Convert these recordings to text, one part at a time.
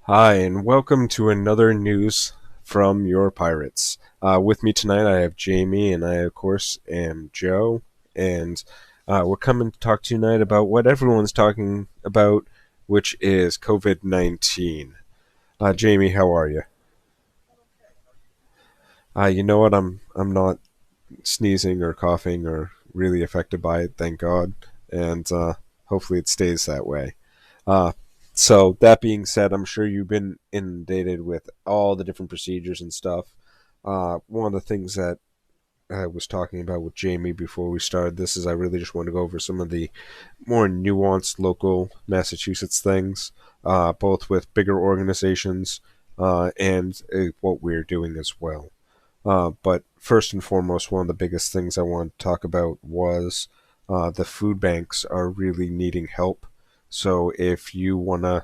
Hi, and welcome to another news from your pirates. With me tonight, I have Jamie, and I, of course, am Joe. And we're coming to talk to you tonight about what everyone's talking about, which is COVID-19. Jamie, how are you? You know what? I'm not sneezing or coughing or really affected by it, thank God. And hopefully it stays that way. Uh, so that being said, I'm sure you've been inundated with all the different procedures and stuff. One of the things that I was talking about with Jamie before we started this is I really just want to go over some of the more nuanced local Massachusetts things, both with bigger organizations and what we're doing as well. But first and foremost, one of the biggest things I wanted to talk about was the food banks are really needing help. So if you want to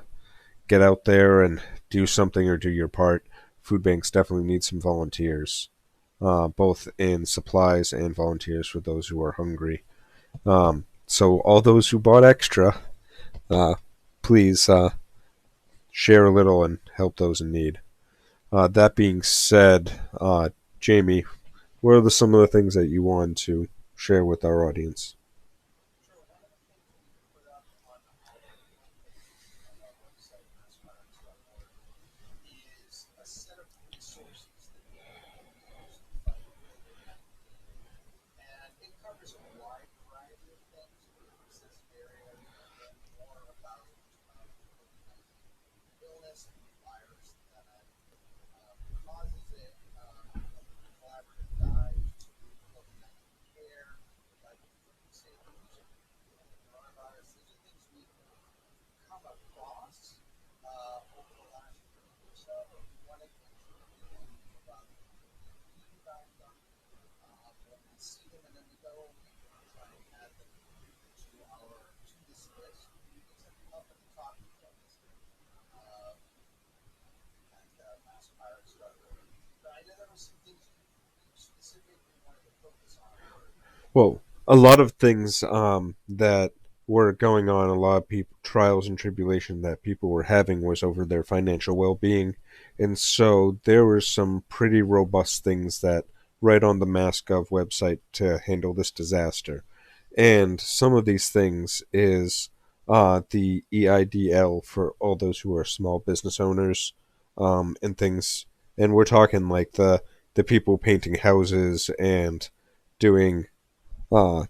get out there and do something or do your part, food banks definitely need some volunteers, both in supplies and volunteers for those who are hungry. So all those who bought extra, uh, please share a little and help those in need. That being said, Jamie, what are some of the things that you want to share with our audience? Well, a lot of things that were going on, a lot of people trials and tribulation that people were having was over their financial well-being, and so there were some pretty robust things that right on the MassGov website to handle this disaster. And some of these things is the EIDL for all those who are small business owners, and things. And we're talking like the people painting houses and doing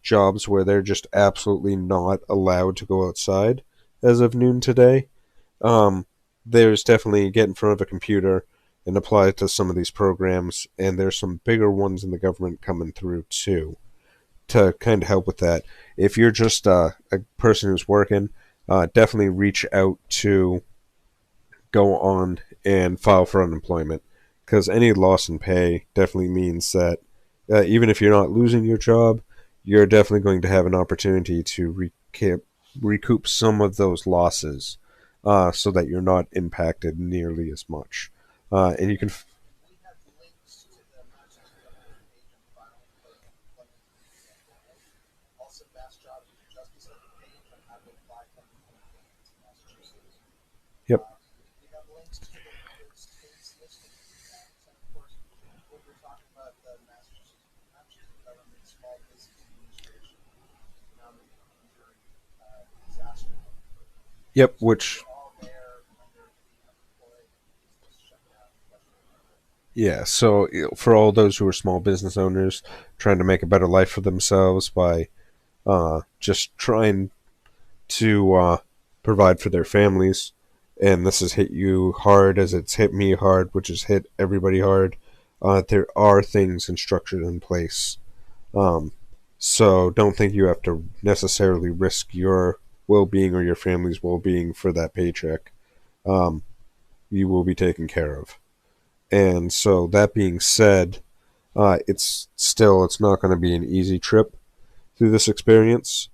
jobs where they're just absolutely not allowed to go outside as of noon today. Um, there's definitely get in front of a computer and apply to some of these programs, and there's some bigger ones in the government coming through too to kind of help with that. If you're just a person who's working, definitely reach out to go on and file for unemployment because any loss in pay definitely means that even if you're not losing your job, you're definitely going to have an opportunity to recoup some of those losses so that you're not impacted nearly as much. And you can Yep. Yep, which yeah, so for all those who are small business owners trying to make a better life for themselves by just trying to provide for their families, and this has hit you hard as it's hit me hard, which has hit everybody hard. There are things and structures in place, um, so don't think you have to necessarily risk your well-being or your family's well-being for that paycheck. Um, you will be taken care of. And so that being said, it's not going to be an easy trip through this experience.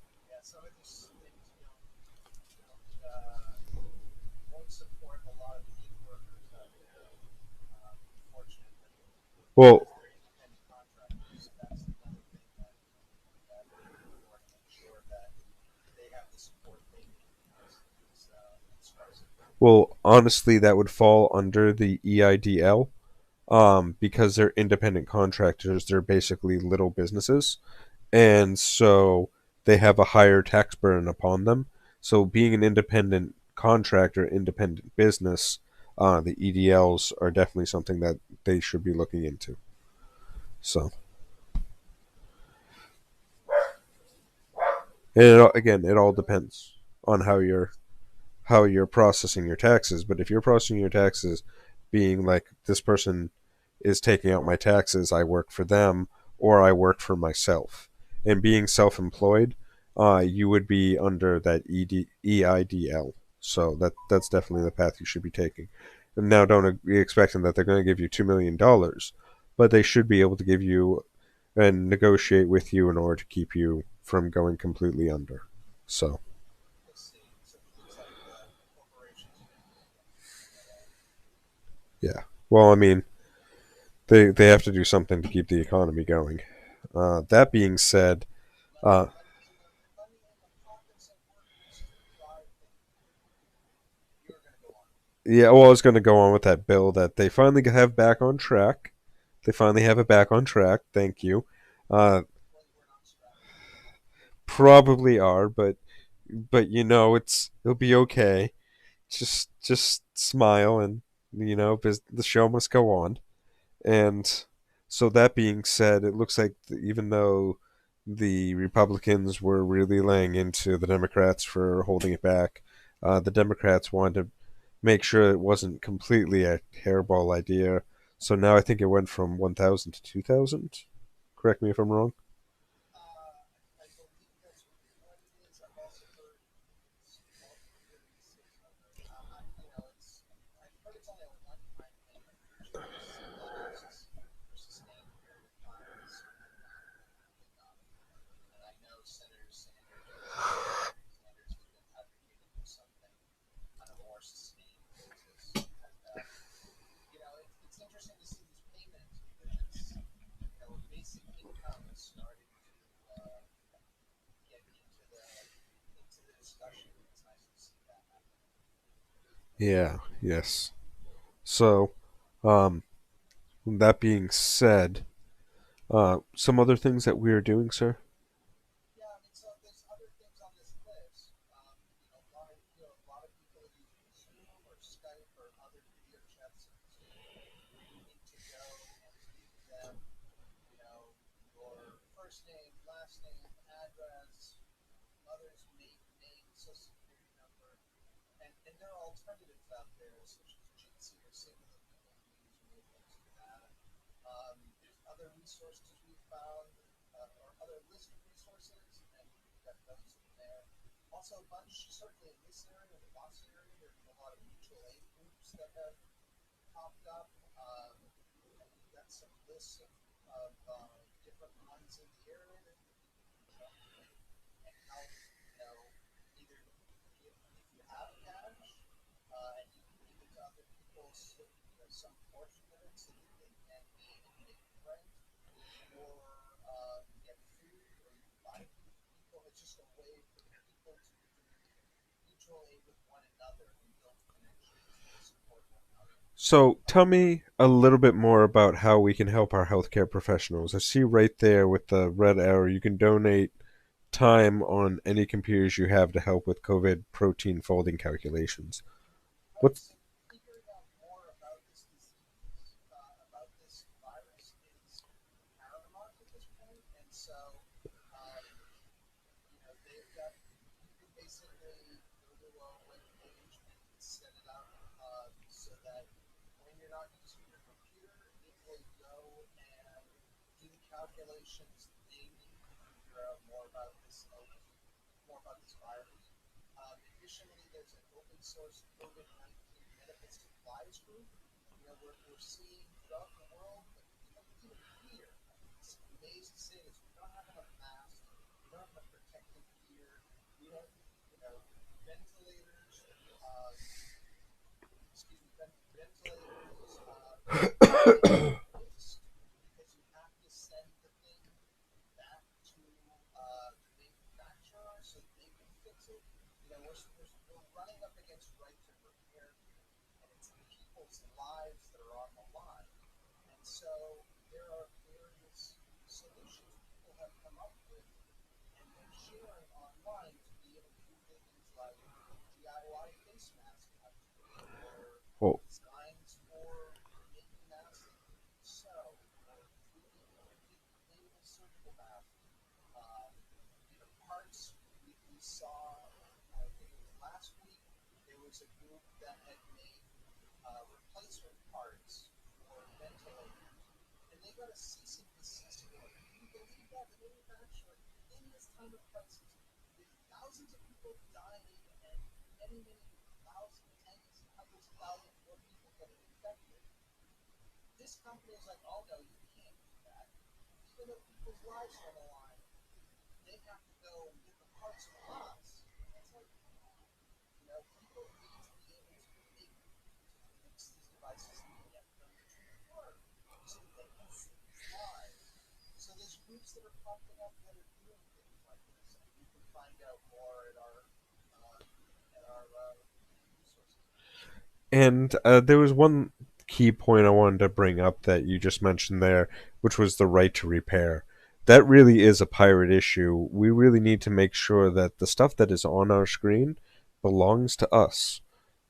Well, Well, honestly, that would fall under the EIDL, because they're independent contractors. They're basically little businesses, and so they have a higher tax burden upon them. So, being an independent contractor, independent business, the EDLs are definitely something that they should be looking into. So, and again, it all depends on how you're processing your taxes. But if you're processing your taxes being like, this person is taking out my taxes, I work for them, or I work for myself, and being self-employed, you would be under that EIDL. So that's definitely the path you should be taking. And now, don't be expecting that they're going to give you $2 million, but they should be able to give you and negotiate with you in order to keep you from going completely under. So yeah. Well, I mean, they have to do something to keep the economy going. That being said, uh, yeah, well, I was going to go on with that bill that they finally have back on track. They finally have it back on track. Thank you. Uh, Probably are, but it'll be okay. Just smile, and the show must go on. And so, that being said, it looks like even though the Republicans were really laying into the Democrats for holding it back, the Democrats wanted to make sure it wasn't completely a hairball idea. So now I think it went from 1,000 to 2,000. Correct me if I'm wrong. Yeah, yes. So, um, that being said, some other things that we are doing, sir. So, tell me a little bit more about how we can help our healthcare professionals. I see right there with the red arrow, you can donate time on any computers you have to help with COVID protein folding calculations. What's Well, and there was one key point I wanted to bring up that you just mentioned there, which was the right to repair. That really is a pirate issue. We really need to make sure that the stuff that is on our screen belongs to us.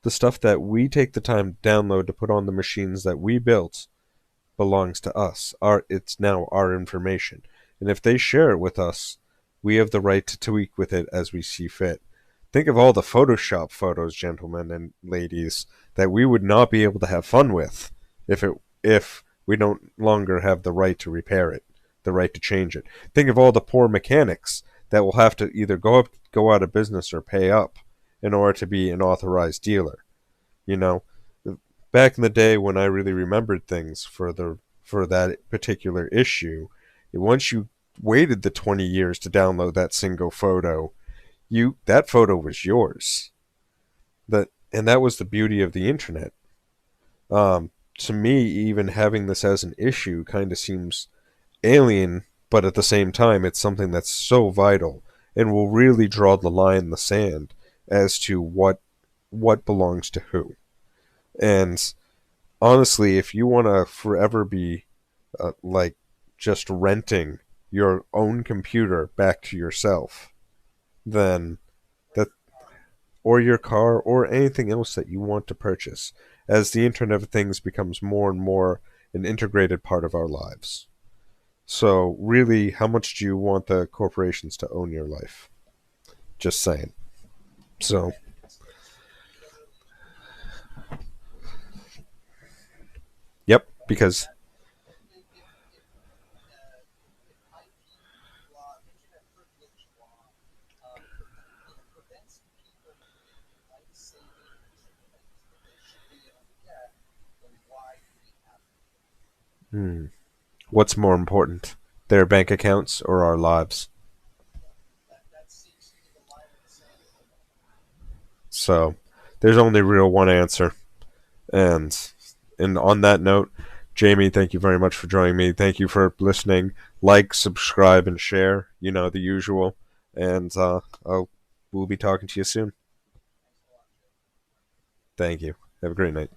The stuff that we take the time to download to put on the machines that we built belongs to us. It's now our information. And if they share it with us, we have the right to tweak with it as we see fit. Think of all the Photoshop photos, gentlemen and ladies, that we would not be able to have fun with if we don't longer have the right to repair it, the right to change it. Think of all the poor mechanics that will have to either go out of business or pay up in order to be an authorized dealer. You know, back in the day when I really remembered things for that particular issue, once you waited the 20 years to download that single photo, you that photo was yours. That was the beauty of the internet. To me, even having this as an issue kind of seems alien, but at the same time, it's something that's so vital and will really draw the line in the sand as to what belongs to who. And honestly, if you want to forever be like just renting your own computer back to yourself, then that or your car or anything else that you want to purchase, as the Internet of Things becomes more and more an integrated part of our lives. So, really, how much do you want the corporations to own your life? Just saying. So, yep, because hmm, what's more important, their bank accounts or our lives? So, there's only real one answer. And on that note, Jamie, thank you very much for joining me. Thank you for listening. Like, subscribe, and share. You know the usual. And we'll be talking to you soon. Thank you. Have a great night.